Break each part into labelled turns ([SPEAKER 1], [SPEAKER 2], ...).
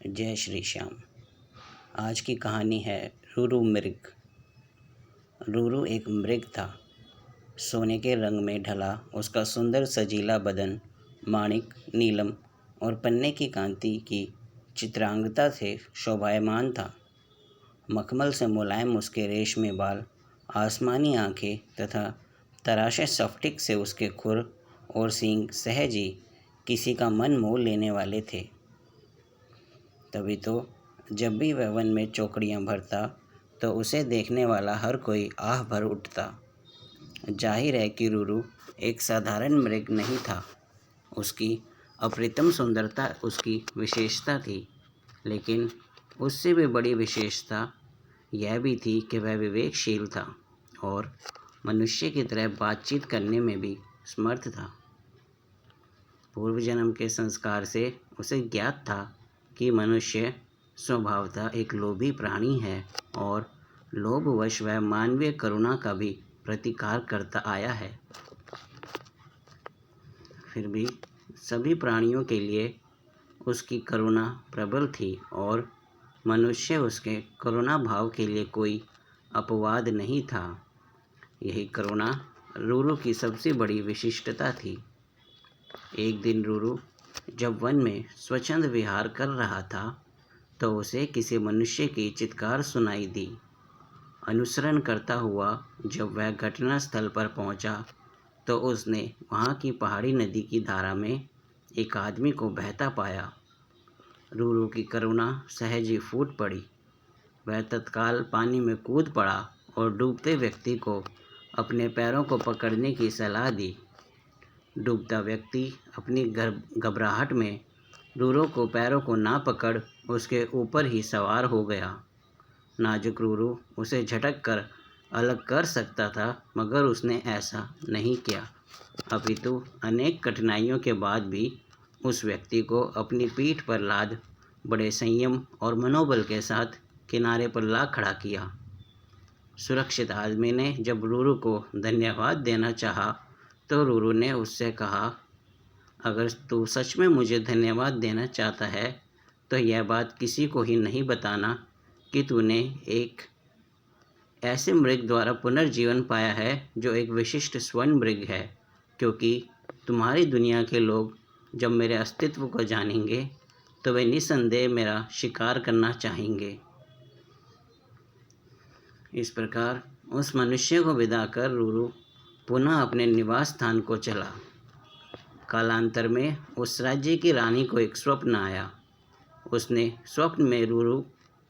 [SPEAKER 1] जय श्री श्याम। आज की कहानी है रूरू मृग। रूरू एक मृग था। सोने के रंग में ढला उसका सुंदर सजीला बदन माणिक, नीलम और पन्ने की कांति की चित्रांगता से शोभायमान था। मखमल से मुलायम उसके रेशमी बाल, आसमानी आंखें तथा तराशे स्फटिक से उसके खुर और सींग सहज ही किसी का मन मोह लेने वाले थे। तभी तो जब भी वह वन में चौकड़ियाँ भरता तो उसे देखने वाला हर कोई आह भर उठता। जाहिर है कि रूरू एक साधारण मृग नहीं था। उसकी अप्रतिम सुंदरता उसकी विशेषता थी, लेकिन उससे भी बड़ी विशेषता यह भी थी कि वह विवेकशील था और मनुष्य की तरह बातचीत करने में भी समर्थ था। पूर्व जन्म के संस्कार से उसे ज्ञात था कि मनुष्य स्वभावतः एक लोभी प्राणी है और लोभवश वह मानवीय करुणा का भी प्रतिकार करता आया है। फिर भी सभी प्राणियों के लिए उसकी करुणा प्रबल थी और मनुष्य उसके करुणा भाव के लिए कोई अपवाद नहीं था। यही करुणा रूरू की सबसे बड़ी विशिष्टता थी। एक दिन रूरू जब वन में स्वच्छंद विहार कर रहा था तो उसे किसी मनुष्य की चित्कार सुनाई दी। अनुसरण करता हुआ जब वह घटनास्थल पर पहुंचा तो उसने वहां की पहाड़ी नदी की धारा में एक आदमी को बहता पाया। रूरू की करुणा सहज ही फूट पड़ी। वह तत्काल पानी में कूद पड़ा और डूबते व्यक्ति को अपने पैरों को पकड़ने की सलाह दी। डूबता व्यक्ति अपनी घबराहट में रूरू को पैरों को ना पकड़ उसके ऊपर ही सवार हो गया। नाजुक रूरू उसे झटक कर अलग कर सकता था, मगर उसने ऐसा नहीं किया। अपितु अनेक कठिनाइयों के बाद भी उस व्यक्ति को अपनी पीठ पर लाद बड़े संयम और मनोबल के साथ किनारे पर ला खड़ा किया। सुरक्षित आदमी ने जब रूरू को धन्यवाद देना चाहा तो रूरू ने उससे कहा, अगर तू सच में मुझे धन्यवाद देना चाहता है तो यह बात किसी को ही नहीं बताना कि तूने एक ऐसे मृग द्वारा पुनर्जीवन पाया है जो एक विशिष्ट स्वर्ण मृग है, क्योंकि तुम्हारी दुनिया के लोग जब मेरे अस्तित्व को जानेंगे तो वे निस्संदेह मेरा शिकार करना चाहेंगे। इस प्रकार उस मनुष्य को विदा कर रूरू पुनः अपने निवास स्थान को चला। कालांतर में उस राज्य की रानी को एक स्वप्न आया। उसने स्वप्न में रूरू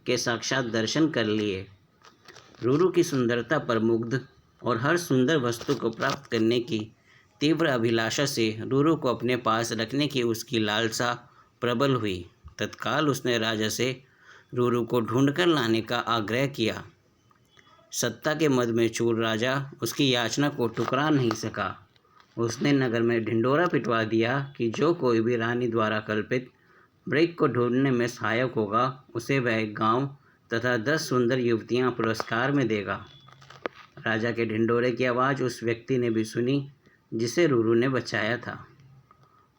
[SPEAKER 1] के साक्षात दर्शन कर लिए। रूरू की सुंदरता पर मुग्ध और हर सुंदर वस्तु को प्राप्त करने की तीव्र अभिलाषा से रूरू को अपने पास रखने की उसकी लालसा प्रबल हुई। तत्काल उसने राजा से रूरू को ढूंढकर लाने का आग्रह किया। सत्ता के मद में चूर राजा उसकी याचना को ठुकरा नहीं सका। उसने नगर में ढिंढोरा पिटवा दिया कि जो कोई भी रानी द्वारा कल्पित मृग को ढूंढने में सहायक होगा उसे वह एक गांव तथा 10 सुंदर युवतियां पुरस्कार में देगा। राजा के ढिंढोरे की आवाज़ उस व्यक्ति ने भी सुनी जिसे रूरू ने बचाया था।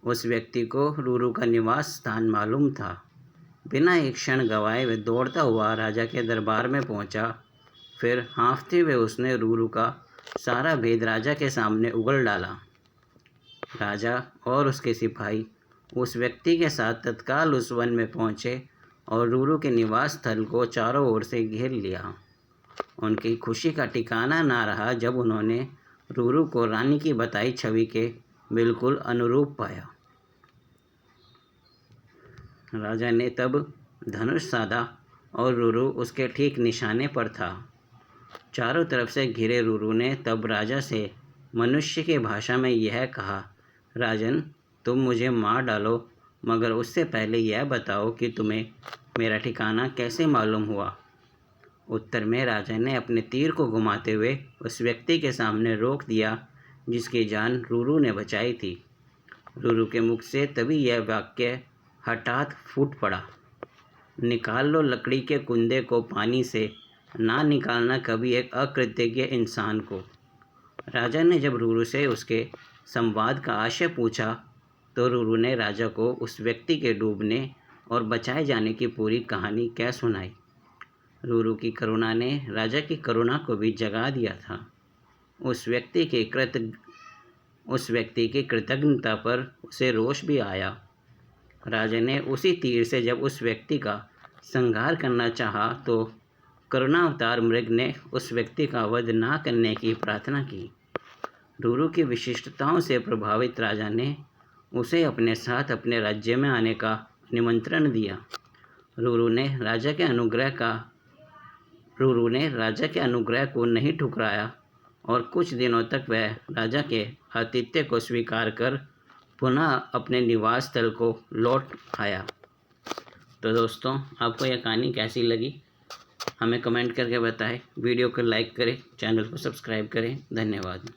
[SPEAKER 1] उस व्यक्ति को रूरू का निवास स्थान मालूम था। बिना एक क्षण गंवाए वह दौड़ता हुआ राजा के दरबार में पहुंचा। फिर हाँफते हुए उसने रूरू का सारा भेद राजा के सामने उगल डाला। राजा और उसके सिपाही उस व्यक्ति के साथ तत्काल उस वन में पहुंचे और रूरू के निवास स्थल को चारों ओर से घेर लिया। उनकी खुशी का ठिकाना ना रहा जब उन्होंने रूरू को रानी की बताई छवि के बिल्कुल अनुरूप पाया। राजा ने तब धनुष साधा और रूरू उसके ठीक निशाने पर था। चारों तरफ से घिरे रूरू ने तब राजा से मनुष्य की भाषा में यह कहा, राजन, तुम मुझे मार डालो, मगर उससे पहले यह बताओ कि तुम्हें मेरा ठिकाना कैसे मालूम हुआ। उत्तर में राजा ने अपने तीर को घुमाते हुए उस व्यक्ति के सामने रोक दिया जिसकी जान रूरू ने बचाई थी। रूरू के मुख से तभी यह वाक्य हठात फूट पड़ा, निकाल लो लकड़ी के कुंदे को पानी से, ना निकालना कभी एक अकृतज्ञ इंसान को। राजा ने जब रूरू से उसके संवाद का आशय पूछा तो रूरू ने राजा को उस व्यक्ति के डूबने और बचाए जाने की पूरी कहानी कह सुनाई। रूरू की करुणा ने राजा की करुणा को भी जगा दिया था। उस व्यक्ति की कृतज्ञता पर उसे रोष भी आया। राजा ने उसी तीर से जब उस व्यक्ति का संहार करना चाहा तो करुणावतार मृग ने उस व्यक्ति का वध ना करने की प्रार्थना की। रूरू की विशिष्टताओं से प्रभावित राजा ने उसे अपने साथ अपने राज्य में आने का निमंत्रण दिया। रूरू ने राजा के अनुग्रह को नहीं ठुकराया और कुछ दिनों तक वह राजा के आतिथ्य को स्वीकार कर पुनः अपने निवास स्थल को लौट आया। तो दोस्तों, आपको यह कहानी कैसी लगी हमें कमेंट करके बताएं। वीडियो को लाइक करें, चैनल को सब्सक्राइब करें। धन्यवाद।